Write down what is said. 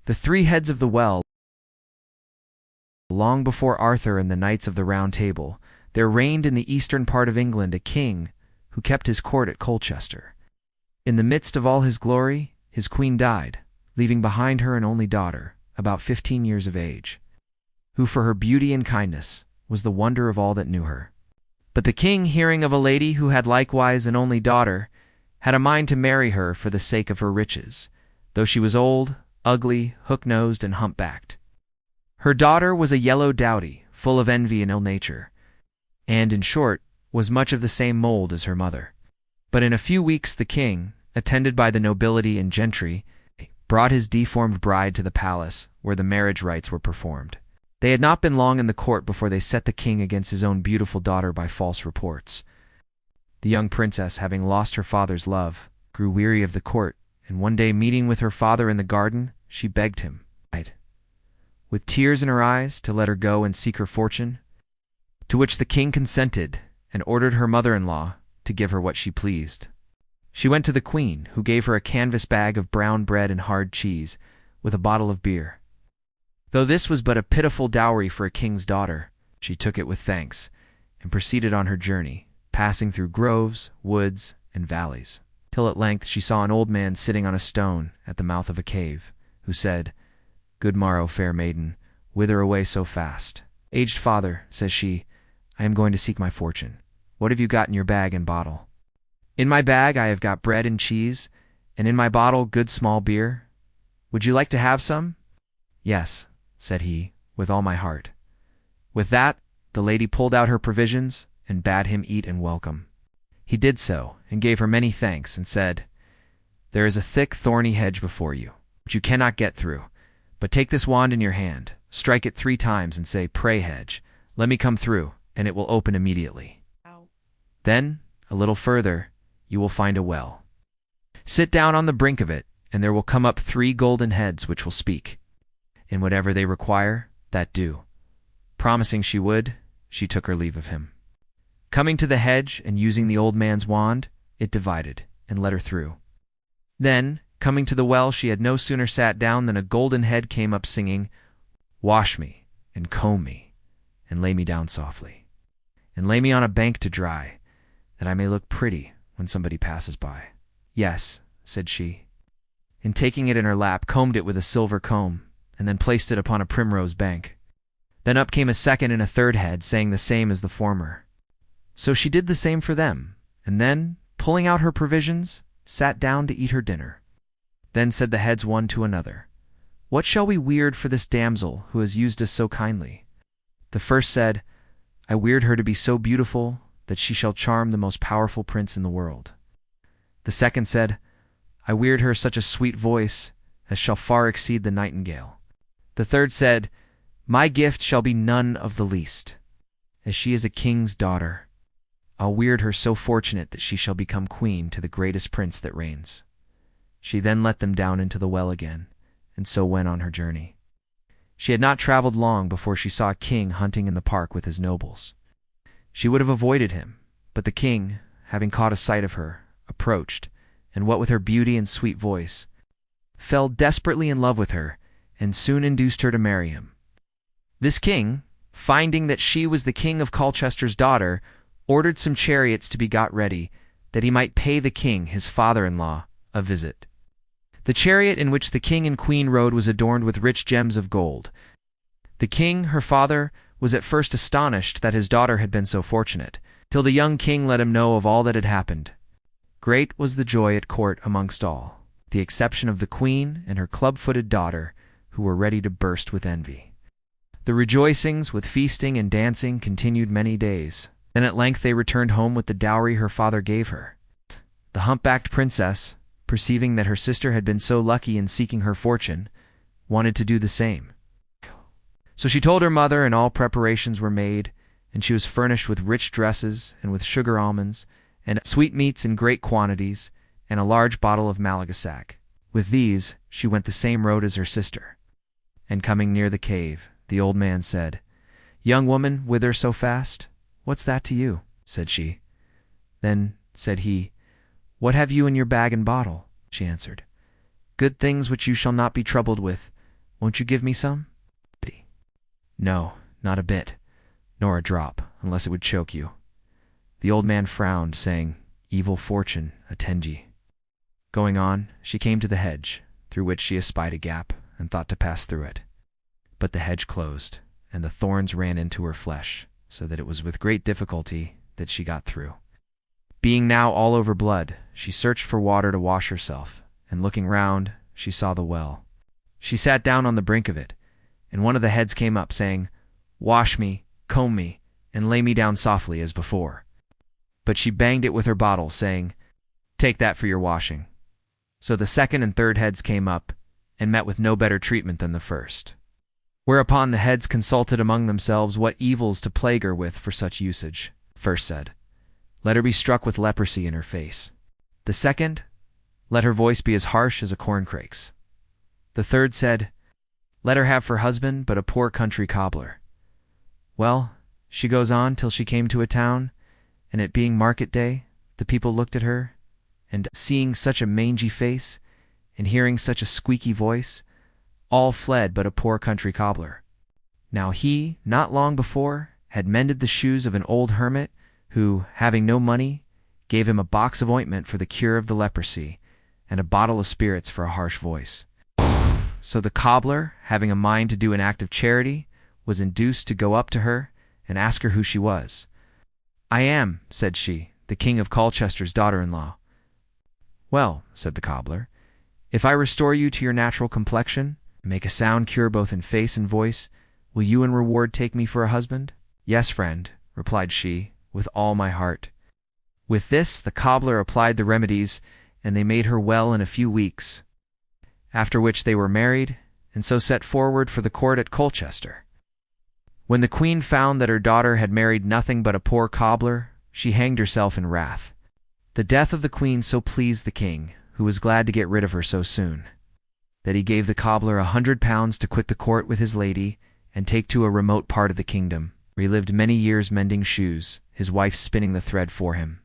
The three heads of the well. Long before Arthur and the Knights of the Round Table, there reigned in the eastern part of England a king who kept his court at Colchester. In the midst of all his glory, his queen died, leaving behind her an only daughter, about 15 years of age, who for her beauty and kindness was the wonder of all that knew her. But the king, hearing of a lady who had likewise an only daughter, had a mind to marry her for the sake of her riches, though she was old, ugly, hook-nosed, and hump-backed. Her daughter was a yellow dowdy, full of envy and ill nature, and, in short, was much of the same mould as her mother. But in a few weeks the king, attended by the nobility and gentry, brought his deformed bride to the palace where the marriage rites were performed. They had not been long in the court before they set the king against his own beautiful daughter by false reports. The young princess, having lost her father's love, grew weary of the court, and one day meeting with her father in the garden, she begged him, with tears in her eyes, to let her go and seek her fortune, to which the king consented and ordered her mother-in-law to give her what she pleased. She went to the queen, who gave her a canvas bag of brown bread and hard cheese, with a bottle of beer. Though this was but a pitiful dowry for a king's daughter, she took it with thanks, and proceeded on her journey, passing through groves, woods, and valleys, till at length she saw an old man sitting on a stone at the mouth of a cave, who said, "Good morrow, fair maiden, whither away so fast?" "Aged father," says she, "I am going to seek my fortune. What have you got in your bag and bottle?" "In my bag I have got bread and cheese, and in my bottle good small beer. Would you like to have some?" "Yes," said he, "with all my heart." With that, the lady pulled out her provisions and bade him eat and welcome. He did so, and gave her many thanks, and said, "There is a thick, thorny hedge before you, which you cannot get through. But take this wand in your hand, strike it 3 times, and say, 'Pray, hedge, let me come through,' and it will open immediately. Then, a little further, you will find a well. Sit down on the brink of it, and there will come up 3 golden heads which will speak. And whatever they require, that do." Promising she would, she took her leave of him. Coming to the hedge and using the old man's wand, it divided, and let her through. Then, coming to the well, she had no sooner sat down than a golden head came up singing, "Wash me, and comb me, and lay me down softly, and lay me on a bank to dry, that I may look pretty when somebody passes by." "Yes," said she, and taking it in her lap, combed it with a silver comb, and then placed it upon a primrose bank. Then up came a second and a third head, saying the same as the former. So she did the same for them, and then, pulling out her provisions, sat down to eat her dinner. Then said the heads one to another, "What shall we weird for this damsel who has used us so kindly?" The first said, "I weird her to be so beautiful that she shall charm the most powerful prince in the world." The second said, "I weird her such a sweet voice as shall far exceed the nightingale." The third said, "My gift shall be none of the least. As she is a king's daughter, I'll weird her so fortunate that she shall become queen to the greatest prince that reigns." She then let them down into the well again, and so went on her journey. She had not traveled long before she saw a king hunting in the park with his nobles. She would have avoided him, but the king, having caught a sight of her, approached, and what with her beauty and sweet voice, fell desperately in love with her, and soon induced her to marry him. This king, finding that she was the king of Colchester's daughter, ordered some chariots to be got ready, that he might pay the king, his father-in-law, a visit. The chariot in which the king and queen rode was adorned with rich gems of gold. The king, her father, was at first astonished that his daughter had been so fortunate, till the young king let him know of all that had happened. Great was the joy at court amongst all, the exception of the queen and her club-footed daughter, who were ready to burst with envy. The rejoicings, with feasting and dancing, continued many days. Then at length they returned home with the dowry her father gave her. The humpbacked princess, perceiving that her sister had been so lucky in seeking her fortune, wanted to do the same. So she told her mother, and all preparations were made, and she was furnished with rich dresses, and with sugar almonds, and sweetmeats in great quantities, and a large bottle of Malaga sack. With these she went the same road as her sister. And coming near the cave, the old man said, "Young woman, whither so fast?" "What's that to you?" said she. Then said he, "What have you in your bag and bottle?" She answered, "Good things which you shall not be troubled with, Won't you give me some? No, not a bit, nor a drop, unless it would choke you. The old man frowned, saying, Evil fortune attend ye. Going on, she came to the hedge, through which she espied a gap, and thought to pass through it. But the hedge closed, and the thorns ran into her flesh, so that it was with great difficulty that she got through. Being now all over blood, she searched for water to wash herself, and looking round, she saw the well. She sat down on the brink of it, and one of the heads came up, saying, Wash me, comb me, and lay me down softly as before. But she banged it with her bottle, saying, Take that for your washing. So the second and third heads came up, and met with no better treatment than the first. Whereupon the heads consulted among themselves what evils to plague her with for such usage. First said, Let her be struck with leprosy in her face. The second, Let her voice be as harsh as a corncrake's. The third said, Let her have for husband but a poor country cobbler. Well, she goes on till she came to a town, and it being market day, the people looked at her, and seeing such a mangy face, and hearing such a squeaky voice, all fled but a poor country cobbler. Now he, not long before, had mended the shoes of an old hermit, who, having no money, gave him a box of ointment for the cure of the leprosy, and a bottle of spirits for a harsh voice. So the cobbler, having a mind to do an act of charity, was induced to go up to her and ask her who she was. I am, said she, the King of Colchester's daughter-in-law. Well, said the cobbler, if I restore you to your natural complexion, and make a sound cure both in face and voice, will you in reward take me for a husband? Yes, friend, replied she, with all my heart. With this the cobbler applied the remedies, and they made her well in a few weeks. After which they were married, and so set forward for the court at Colchester. When the queen found that her daughter had married nothing but a poor cobbler, she hanged herself in wrath. The death of the queen so pleased the king, who was glad to get rid of her so soon, that he gave the cobbler £100 to quit the court with his lady and take to a remote part of the kingdom, where he lived many years mending shoes, his wife spinning the thread for him.